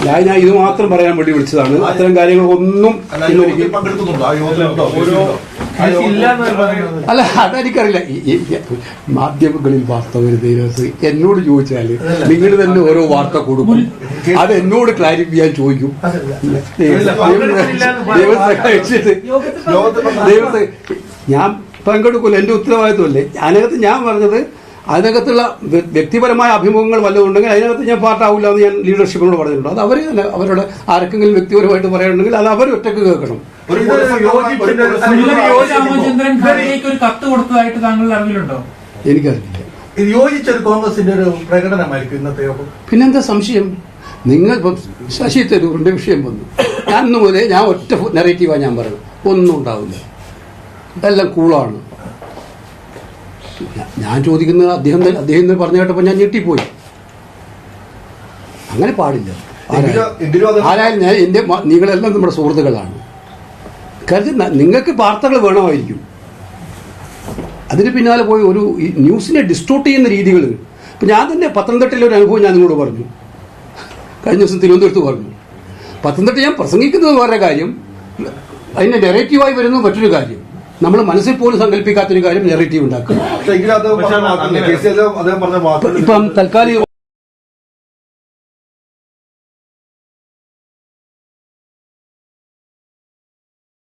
ഞാൻ ഇത് മാത്രം പറയാൻ വേണ്ടി വിളിച്ചതാണ്. അത്തരം കാര്യങ്ങളൊന്നും അല്ല, അതെനിക്കറിയില്ല. മാധ്യമങ്ങളിൽ വാർത്ത വരുന്ന എന്നോട് ചോദിച്ചാല് നിങ്ങൾ തന്നെ ഓരോ വാർത്ത കൊടുക്കും, അത് എന്നോട് ക്ലാരിഫൈ ചെയ്യാൻ ചോദിക്കും. ദൈവത്തെ ഞാൻ പങ്കെടുക്കില്ല, എന്റെ ഉത്തരവാദിത്വമല്ലേ. അതിനകത്ത് ഞാൻ പറഞ്ഞത് അതിനകത്തുള്ള വ്യക്തിപരമായ അഭിമുഖങ്ങൾ വല്ലതും ഉണ്ടെങ്കിൽ അതിനകത്ത് ഞാൻ പാർട്ടാവില്ല എന്ന് ഞാൻ ലീഡർഷിപ്പിനോട് പറഞ്ഞിട്ടുണ്ട്. അത് അവർ അവരുടെ ആർക്കെങ്കിലും വ്യക്തിപരമായിട്ട് പറയാനുണ്ടെങ്കിൽ അത് അവർ ഒറ്റക്ക് കേൾക്കണം. എനിക്കറിയില്ല. കോൺഗ്രസിന്റെ ഒരു പ്രകടനമായിരിക്കും ഇന്നത്തെ യോഗം. പിന്നെന്താ സംശയം? നിങ്ങൾ ഇപ്പം ശശി തരൂരിന്റെ വിഷയം വന്നു, ഞാൻ മുതലേ ഞാൻ ഒറ്റ നെറേറ്റീവാണ് ഞാൻ പറയുന്നത്. ഒന്നും ഉണ്ടാവില്ല, എല്ലാം കൂളാണ്. ഞാൻ ചോദിക്കുന്നത് അദ്ദേഹം പറഞ്ഞു കേട്ടപ്പോൾ ഞാൻ ഞെട്ടിപ്പോയി. അങ്ങനെ പാടില്ല. ആരായാലും നിങ്ങളെല്ലാം നമ്മുടെ സുഹൃത്തുക്കളാണ്. കാര്യം നിങ്ങൾക്ക് വാർത്തകൾ വേണമായിരിക്കും, അതിന് പിന്നാലെ പോയി ഒരു ന്യൂസിനെ ഡിസ്റ്റോർട്ട് ചെയ്യുന്ന രീതികൾ. ഇപ്പം ഞാൻ തന്നെ പത്തനംതിട്ടയിലെ ഒരു അനുഭവം ഞാൻ നിങ്ങളോട് പറഞ്ഞു, കഴിഞ്ഞ ദിവസം തിരുവനന്തപുരത്ത് പറഞ്ഞു. പത്തനംതിട്ട ഞാൻ പ്രസംഗിക്കുന്നത് വേറെ കാര്യം, അതിൻ്റെ നെറേറ്റീവായി വരുന്നത് മറ്റൊരു കാര്യം. നമ്മൾ മനസ്സിൽ പോലും സങ്കല്പിക്കാത്തൊരു കാര്യം നെറേറ്റീവ് ഉണ്ടാക്കുക. ഇപ്പം തൽക്കാലം